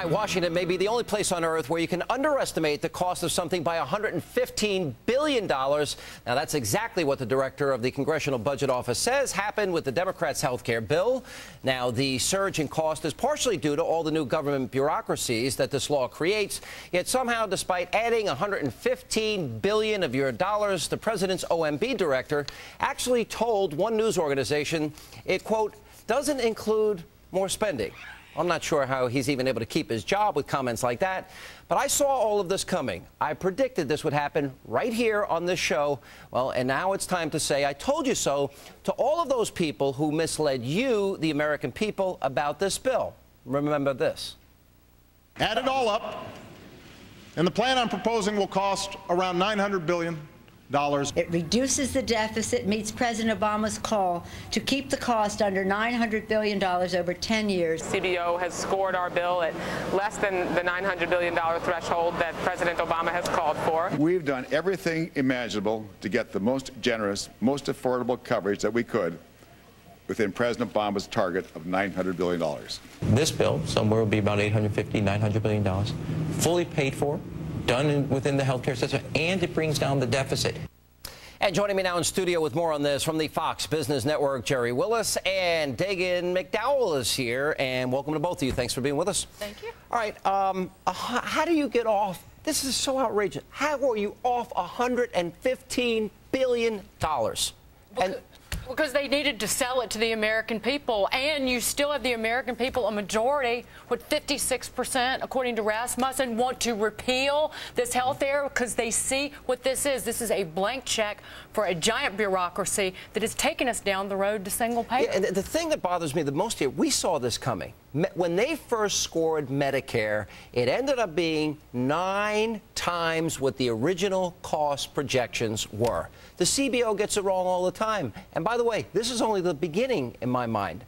Right, Washington may be the only place on earth where you can underestimate the cost of something by $115 billion. Now, that's exactly what the director of the Congressional Budget Office says happened with the Democrats' health care bill. Now, the surge in cost is partially due to all the new government bureaucracies that this law creates. Yet somehow, despite adding $115 billion of your dollars, the president's OMB director actually told one news organization it, quote, doesn't include more spending. I'm not sure how he's even able to keep his job with comments like that. But I saw all of this coming. I predicted this would happen right here on this show. Well, and now it's time to say I told you so to all of those people who misled you, the American people, about this bill. Remember this. Add it all up, and the plan I'm proposing will cost around $900 billion. It reduces the deficit, meets President Obama's call to keep the cost under $900 billion over 10 years. CBO has scored our bill at less than the $900 billion threshold that President Obama has called for. We've done everything imaginable to get the most generous, most affordable coverage that we could within President Obama's target of $900 billion. This bill, somewhere will be about $850, $900 billion, fully paid for, done within the healthcare system, and it brings down the deficit. And joining me now in studio with more on this from the Fox Business Network, Jerry Willis, and Dagan McDowell is here. And welcome to both of you. Thanks for being with us. Thank you. All right. How do you get off? This is so outrageous. How are you off $115 billion? Because they needed to sell it to the American people, and you still have the American people, a majority, with 56%, according to Rasmussen, want to repeal this health care because they see what this is. This is a blank check for a giant bureaucracy that has taken us down the road to single payer. Yeah, and the thing that bothers me the most here, we saw this coming. When they first scored Medicare, it ended up being 9 times what the original cost projections were. The CBO gets it wrong all the time. And by the way, this is only the beginning in my mind.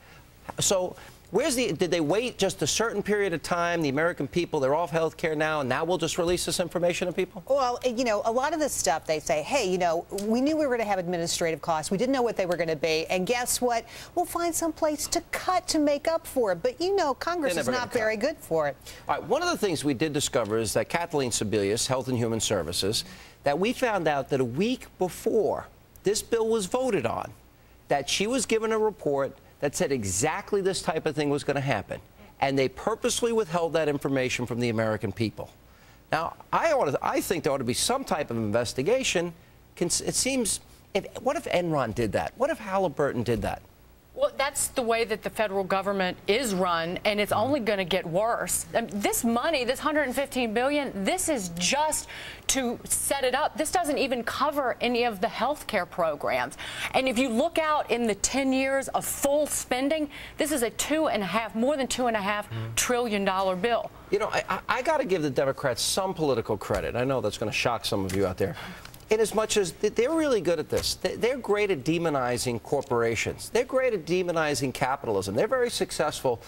So did they wait just a certain period of time? The American people, they're off health care now, and now we'll just release this information to people? Well, you know, a lot of this stuff, they say, hey, you know, we knew we were going to have administrative costs. We didn't know what they were going to be. And guess what? We'll find some place to cut to make up for it. But, you know, Congress is not very good for it. All right. One of the things we did discover is that Kathleen Sebelius, Health and Human Services, that we found out that a week before this bill was voted on, that she was given a report that said exactly this type of thing was going to happen. And they purposely withheld that information from the American people. Now, I think there ought to be some type of investigation. It seems, what if Enron did that? What if Halliburton did that? Well, that's the way that the federal government is run, and it's only going to get worse. This money, this $115 billion, this is just to set it up. This doesn't even cover any of the health care programs. And if you look out in the 10 years of full spending, this is a more than $2.5 trillion bill. You know, I got to give the Democrats some political credit. I know that's going to shock some of you out there. In as much as they're really good at this. They're great at demonizing corporations. They're great at demonizing capitalism. They're very successful.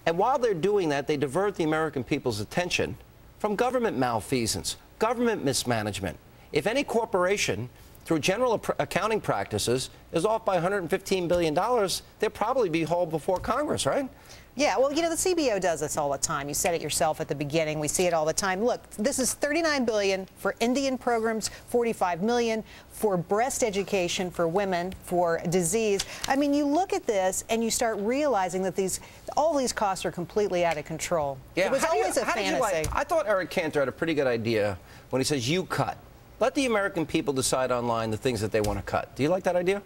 And while they're doing that, they divert the American people's attention from government malfeasance, government mismanagement. If any corporation, through general accounting practices, is off by $115 billion, they'll probably be hauled before Congress, right? Yeah, well, you know, the CBO does this all the time. You said it yourself at the beginning. We see it all the time. Look, this is $39 billion for Indian programs, $45 million for breast education for women, for disease. I mean, you look at this and you start realizing that all these costs are completely out of control. Yeah, it was always a fantasy. I thought Eric Cantor had a pretty good idea when he says you cut. Let the American people decide online the things that they want to cut. Do you like that idea?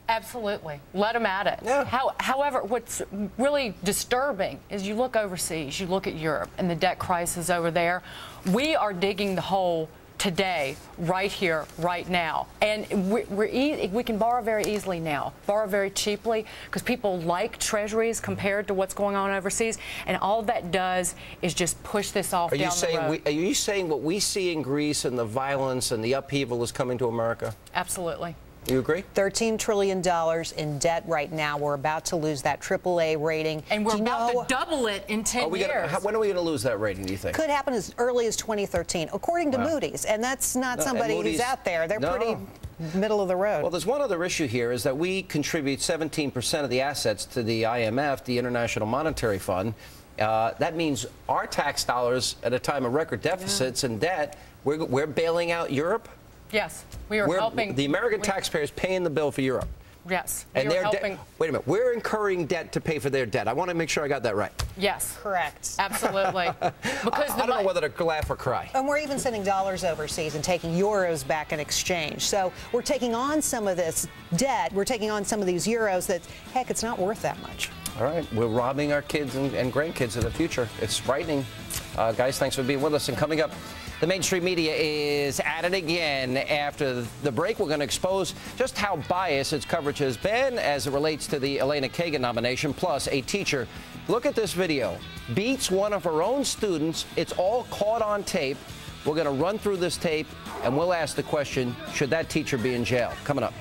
Absolutely. Let them at it. Yeah. However, what's really disturbing is you look overseas, you look at Europe and the debt crisis over there. We are digging the hole today, right here, right now. And we can borrow very easily now, borrow very cheaply, because people like treasuries compared to what's going on overseas. And all that does is just push this off down the road. Are you saying what we see in Greece and the violence and the upheaval is coming to America? Absolutely. You agree? $13 trillion in debt right now. We're about to lose that AAA rating. And we're about to double it in 10 years. When are we going to lose that rating, do you think? Could happen as early as 2013, according to Moody's. And that's not somebody who's out there. They're pretty middle of the road. Well, there's one other issue here, is that we contribute 17% of the assets to the IMF, the International Monetary Fund. That means our tax dollars at a time of record deficits and debt, we're bailing out Europe? Yes, we're helping. The American taxpayers paying the bill for Europe. Yes, and they're helping. Wait a minute, we're incurring debt to pay for their debt. I want to make sure I got that right. Yes, correct. Absolutely. Because I don't know whether to laugh or cry. And we're even sending dollars overseas and taking euros back in exchange. So we're taking on some of this debt. We're taking on some of these euros that, heck, it's not worth that much. All right, we're robbing our kids and grandkids of the future. It's frightening. Guys, thanks for being with us. And coming up, the mainstream media is at it again. After the break, we're going to expose just how biased its coverage has been as it relates to the Elena Kagan nomination. Plus, a teacher, look at this video, beats one of her own students. It's all caught on tape. We're going to run through this tape, and we'll ask the question, should that teacher be in jail? Coming up.